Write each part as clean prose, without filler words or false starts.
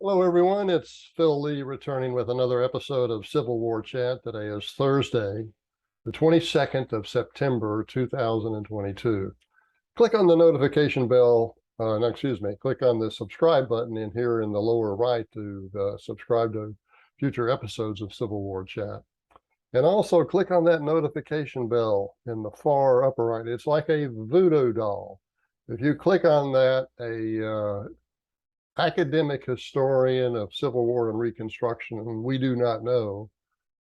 Hello, everyone. It's Phil Lee returning with another episode of Civil War Chat. Today is Thursday, the 22nd of September, 2022. Click on the notification bell. Click on the subscribe button in here in the lower right to subscribe to future episodes of Civil War Chat. And also click on that notification bell in the far upper right. It's like a voodoo doll. If you click on that, a academic historian of Civil War and Reconstruction, whom we do not know,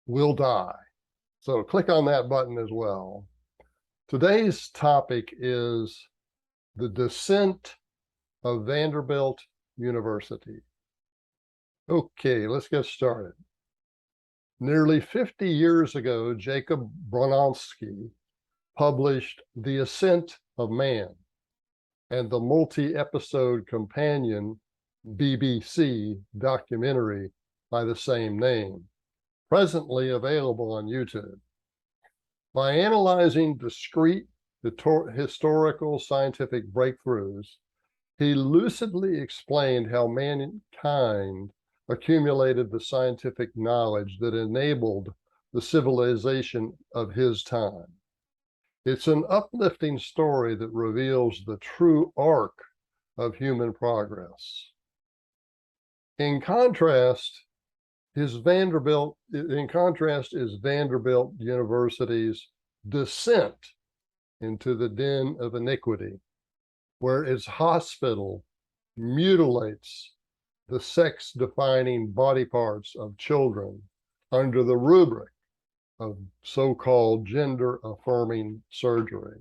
will die. So click on that button as well. Today's topic is the descent of Vanderbilt University. Okay, let's get started. Nearly 50 years ago, Jacob Bronowski published The Ascent of Man and the multi-episode companion BBC documentary by the same name, presently available on YouTube. By analyzing discrete historical scientific breakthroughs, he lucidly explained how mankind accumulated the scientific knowledge that enabled the civilization of his time. It's an uplifting story that reveals the true arc of human progress. In contrast is Vanderbilt University's descent into the den of iniquity, where its hospital mutilates the sex-defining body parts of children under the rubric of so-called gender-affirming surgery.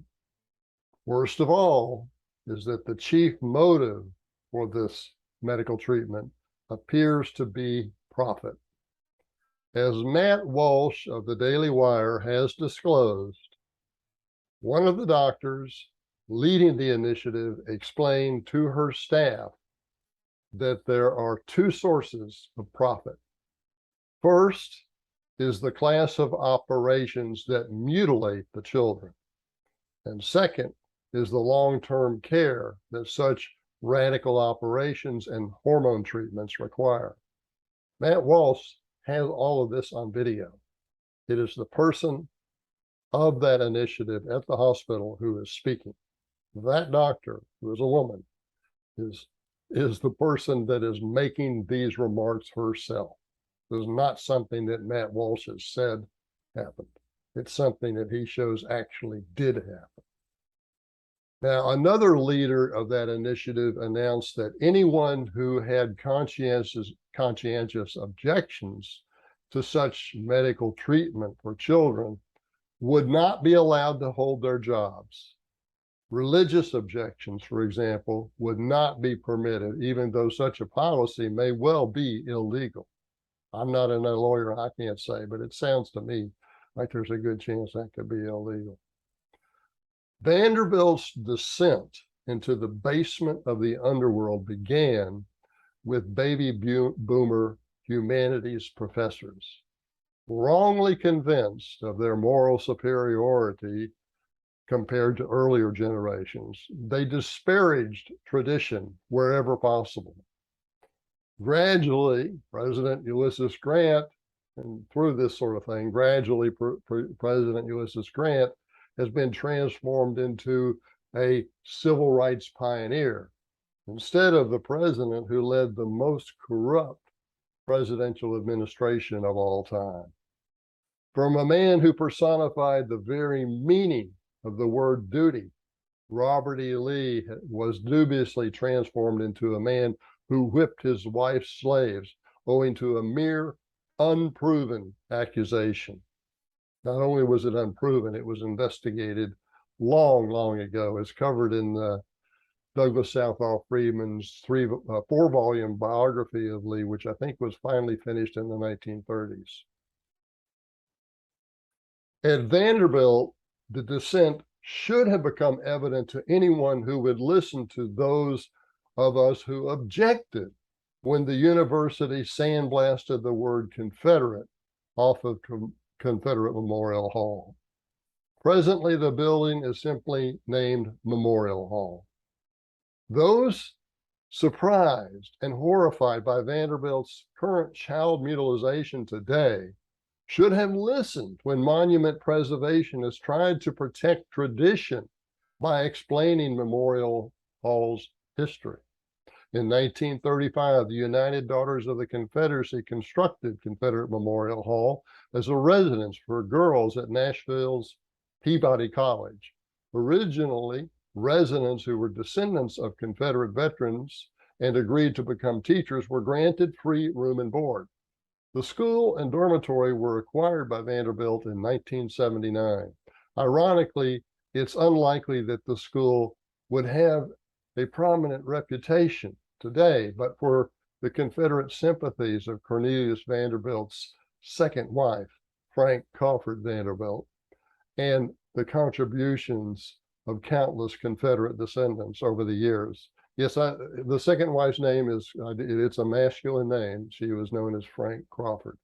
Worst of all is that the chief motive for this medical treatment appears to be profit. As Matt Walsh of the Daily Wire has disclosed, one of the doctors leading the initiative explained to her staff that there are two sources of profit. First is the class of operations that mutilate the children. And second is the long-term care that such radical operations and hormone treatments require. Matt Walsh has all of this on video. It is the person of that initiative at the hospital who is speaking. That doctor, who is a woman, is the person that is making these remarks herself. This is not something that Matt Walsh has said happened. It's something that he shows actually did happen. Now, another leader of that initiative announced that anyone who had conscientious objections to such medical treatment for children would not be allowed to hold their jobs. Religious objections, for example, would not be permitted, even though such a policy may well be illegal. I'm not a lawyer, I can't say, but it sounds to me like there's a good chance that could be illegal. Vanderbilt's descent into the basement of the underworld began with baby boomer humanities professors. Wrongly convinced of their moral superiority compared to earlier generations, they disparaged tradition wherever possible. Gradually, President Ulysses Grant, and through this sort of thing, President Ulysses Grant has been transformed into a civil rights pioneer instead of the president who led the most corrupt presidential administration of all time. From a man who personified the very meaning of the word duty, Robert E. Lee was dubiously transformed into a man who whipped his wife's slaves owing to a mere unproven accusation. Not only was it unproven, it was investigated long ago. It's covered in Douglas Southall Freeman's four-volume biography of Lee, which I think was finally finished in the 1930s. At Vanderbilt, the descent should have become evident to anyone who would listen to those of us who objected when the university sandblasted the word Confederate off of Confederate Memorial Hall. Presently, the building is simply named Memorial Hall. Those surprised and horrified by Vanderbilt's current child mutilation today, should have listened when monument preservationists tried to protect tradition by explaining Memorial Hall's history. In 1935, the United Daughters of the Confederacy constructed Confederate Memorial Hall as a residence for girls at Nashville's Peabody College. Originally, residents who were descendants of Confederate veterans and agreed to become teachers were granted free room and board. The school and dormitory were acquired by Vanderbilt in 1979. Ironically, it's unlikely that the school would have a prominent reputation today, but for the Confederate sympathies of Cornelius Vanderbilt's second wife, Frank Crawford Vanderbilt, and the contributions of countless Confederate descendants over the years. Yes, the second wife's name is, it's a masculine name. She was known as Frank Crawford.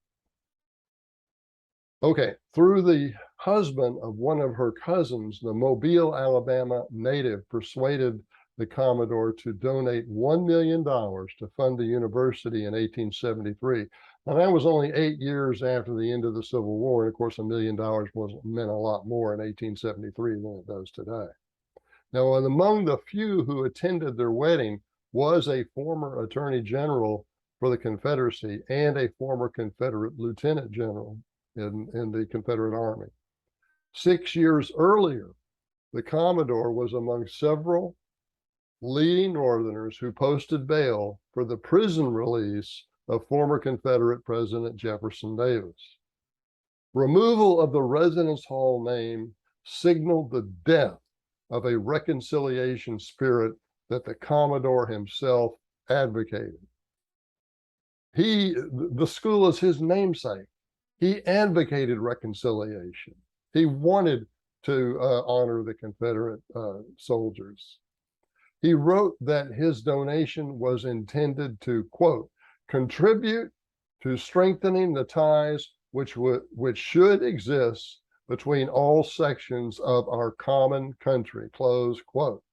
Okay, through the husband of one of her cousins, the Mobile, Alabama native persuaded the Commodore to donate $1 million to fund the university in 1873. Now, that was only 8 years after the end of the Civil War. And of course, $1 million meant a lot more in 1873 than it does today. Now, among the few who attended their wedding was a former Attorney General for the Confederacy and a former Confederate Lieutenant General in the Confederate Army. 6 years earlier, the Commodore was among several leading Northerners who posted bail for the prison release of former Confederate President Jefferson Davis. Removal of the Residence Hall name signaled the death of a reconciliation spirit that the Commodore himself advocated. The school is his namesake. He advocated reconciliation. He wanted to honor the Confederate soldiers. He wrote that his donation was intended to, quote, contribute to strengthening the ties which should exist between all sections of our common country, close quote.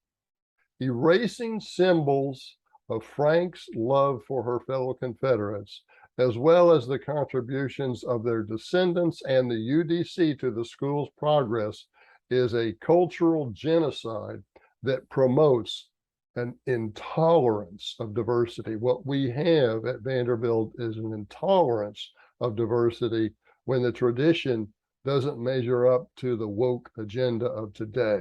Erasing symbols of Frank's love for her fellow Confederates, as well as the contributions of their descendants and the UDC to the school's progress, is a cultural genocide that promotes an intolerance of diversity. What we have at Vanderbilt is an intolerance of diversity when the tradition doesn't measure up to the woke agenda of today.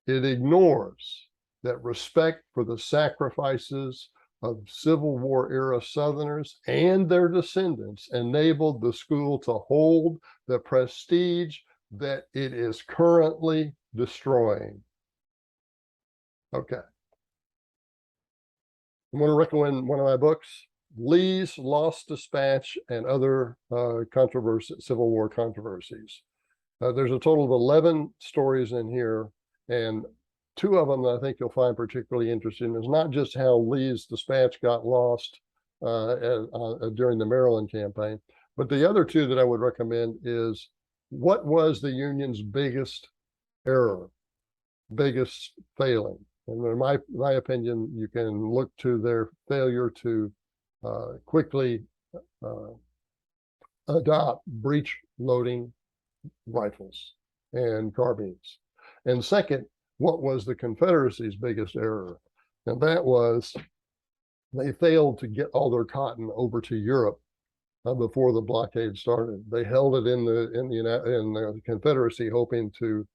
It ignores that respect for the sacrifices of Civil War era Southerners and their descendants enabled the school to hold the prestige that it is currently destroying. Okay. I'm going to recommend one of my books, Lee's Lost Dispatch and Other Civil War Controversies. There's a total of 11 stories in here, and 2 of them that I think you'll find particularly interesting is not just how Lee's dispatch got lost during the Maryland campaign, but the other 2 that I would recommend is what was the Union's biggest error, biggest failing. And in my opinion, you can look to their failure to quickly adopt breech loading rifles and carbines. And second, what was the Confederacy's biggest error? And that was they failed to get all their cotton over to Europe before the blockade started. They held it in the Confederacy, hoping to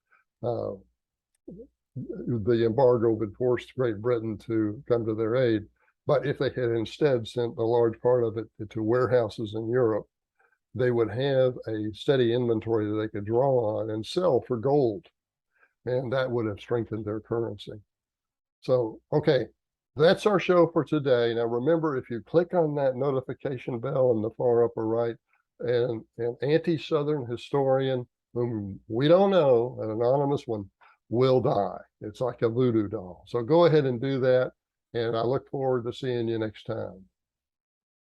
the embargo would force Great Britain to come to their aid. But if they had instead sent a large part of it to warehouses in Europe, they would have a steady inventory that they could draw on and sell for gold. And that would have strengthened their currency. So, okay, that's our show for today. Now, remember, if you click on that notification bell in the far upper right, and an anti-Southern historian whom we don't know, an anonymous one, will die. It's like a voodoo doll. So go ahead and do that. And I look forward to seeing you next time.